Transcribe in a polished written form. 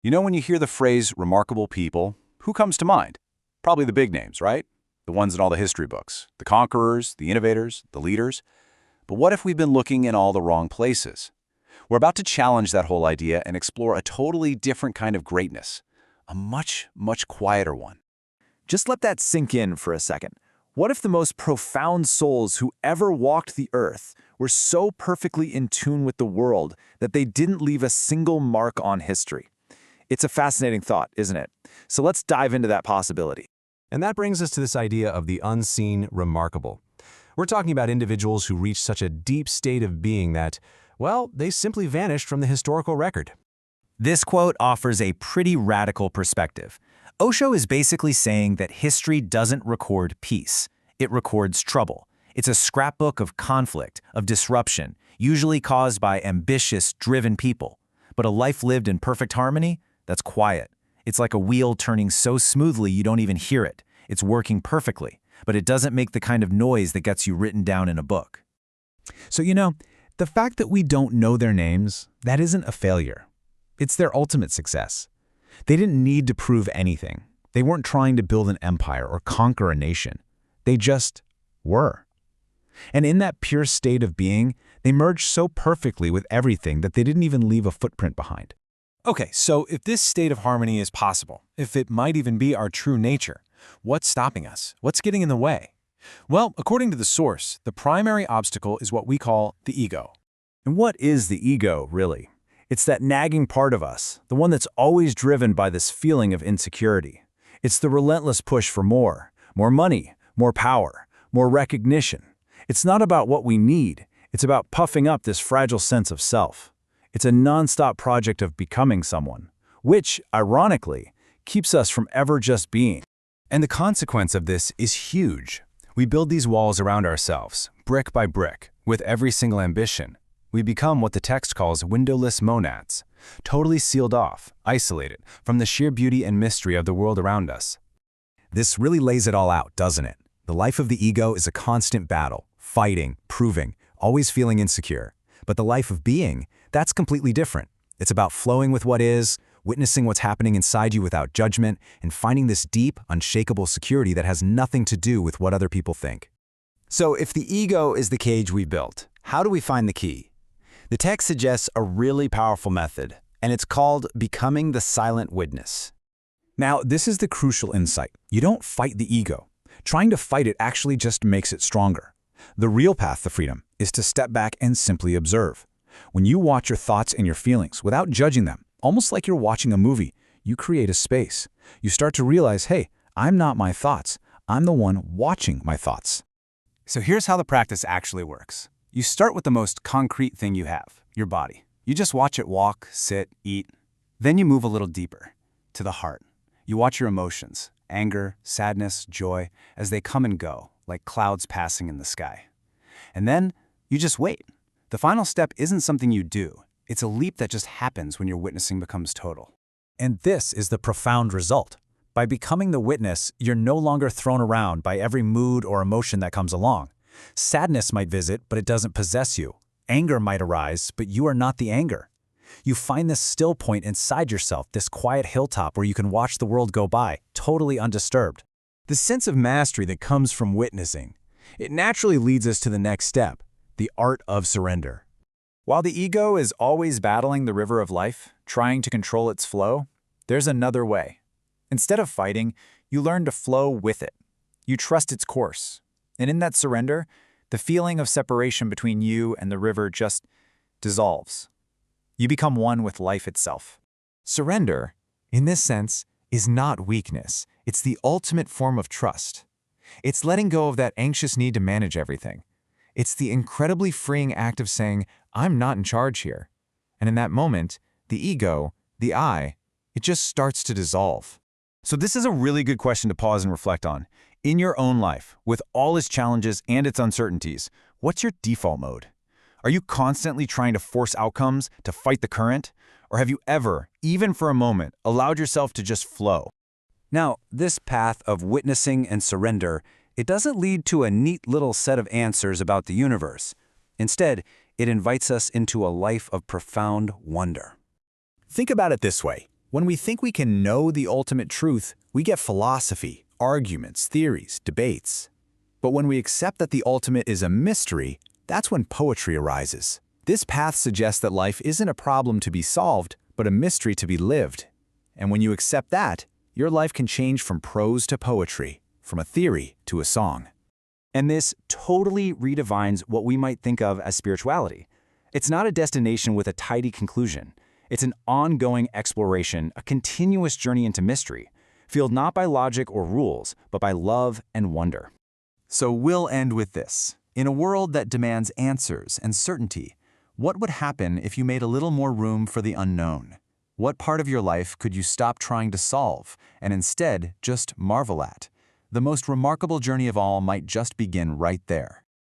You know, when you hear the phrase remarkable people, who comes to mind? Probably the big names, right? The ones in all the history books. The conquerors, the innovators, the leaders. But what if we've been looking in all the wrong places? We're about to challenge that whole idea and explore a totally different kind of greatness. A much, much quieter one. Just let that sink in for a second. What if the most profound souls who ever walked the earth were so perfectly in tune with the world that they didn't leave a single mark on history? It's a fascinating thought, isn't it? So let's dive into that possibility. And that brings us to this idea of the unseen remarkable. We're talking about individuals who reach such a deep state of being that, well, they simply vanished from the historical record. This quote offers a pretty radical perspective. Osho is basically saying that history doesn't record peace. It records trouble. It's a scrapbook of conflict, of disruption, usually caused by ambitious, driven people. But a life lived in perfect harmony, that's quiet. It's like a wheel turning so smoothly you don't even hear it. It's working perfectly, but it doesn't make the kind of noise that gets you written down in a book. So, the fact that we don't know their names, that isn't a failure. It's their ultimate success. They didn't need to prove anything. They weren't trying to build an empire or conquer a nation. They just were. And in that pure state of being, they merged so perfectly with everything that they didn't even leave a footprint behind. Okay, so if this state of harmony is possible, if it might even be our true nature, what's stopping us? What's getting in the way? Well, according to the source, the primary obstacle is what we call the ego. And what is the ego, really? It's that nagging part of us, the one that's always driven by this feeling of insecurity. It's the relentless push for more money, more power, more recognition. It's not about what we need. It's about puffing up this fragile sense of self. It's a nonstop project of becoming someone, which, ironically, keeps us from ever just being. And the consequence of this is huge. We build these walls around ourselves, brick by brick, with every single ambition. We become what the text calls windowless monads, totally sealed off, isolated from the sheer beauty and mystery of the world around us. This really lays it all out, doesn't it? The life of the ego is a constant battle, fighting, proving, always feeling insecure. But the life of being, that's completely different. It's about flowing with what is, witnessing what's happening inside you without judgment, and finding this deep, unshakable security that has nothing to do with what other people think. So if the ego is the cage we built, how do we find the key? The text suggests a really powerful method, and it's called becoming the silent witness. Now, this is the crucial insight. You don't fight the ego. Trying to fight it actually just makes it stronger. The real path to freedom is to step back and simply observe. When you watch your thoughts and your feelings without judging them, almost like you're watching a movie, you create a space. You start to realize, hey, I'm not my thoughts. I'm the one watching my thoughts. So here's how the practice actually works. You start with the most concrete thing you have, your body. You just watch it walk, sit, eat. Then you move a little deeper, to the heart. You watch your emotions, anger, sadness, joy, as they come and go, like clouds passing in the sky. And then you just wait. The final step isn't something you do. It's a leap that just happens when your witnessing becomes total. And this is the profound result. By becoming the witness, you're no longer thrown around by every mood or emotion that comes along. Sadness might visit, but it doesn't possess you. Anger might arise, but you are not the anger. You find this still point inside yourself, this quiet hilltop where you can watch the world go by, totally undisturbed. The sense of mastery that comes from witnessing, it naturally leads us to the next step, the art of surrender. While the ego is always battling the river of life, trying to control its flow, there's another way. Instead of fighting, you learn to flow with it. You trust its course. And in that surrender, the feeling of separation between you and the river just dissolves. You become one with life itself. Surrender, in this sense, is not weakness. It's the ultimate form of trust. It's letting go of that anxious need to manage everything. It's the incredibly freeing act of saying, I'm not in charge here. And in that moment, the ego, the I, it just starts to dissolve. So this is a really good question to pause and reflect on. In your own life, with all its challenges and its uncertainties, what's your default mode? Are you constantly trying to force outcomes, to fight the current? Or have you ever, even for a moment, allowed yourself to just flow? Now, this path of witnessing and surrender, it doesn't lead to a neat little set of answers about the universe. Instead, it invites us into a life of profound wonder. Think about it this way. When we think we can know the ultimate truth, we get philosophy, arguments, theories, debates. But when we accept that the ultimate is a mystery, that's when poetry arises. This path suggests that life isn't a problem to be solved, but a mystery to be lived. And when you accept that, your life can change from prose to poetry, from a theory to a song. And this totally redefines what we might think of as spirituality. It's not a destination with a tidy conclusion. It's an ongoing exploration, a continuous journey into mystery, fueled not by logic or rules, but by love and wonder. So we'll end with this. In a world that demands answers and certainty, what would happen if you made a little more room for the unknown? What part of your life could you stop trying to solve and instead just marvel at? The most remarkable journey of all might just begin right there.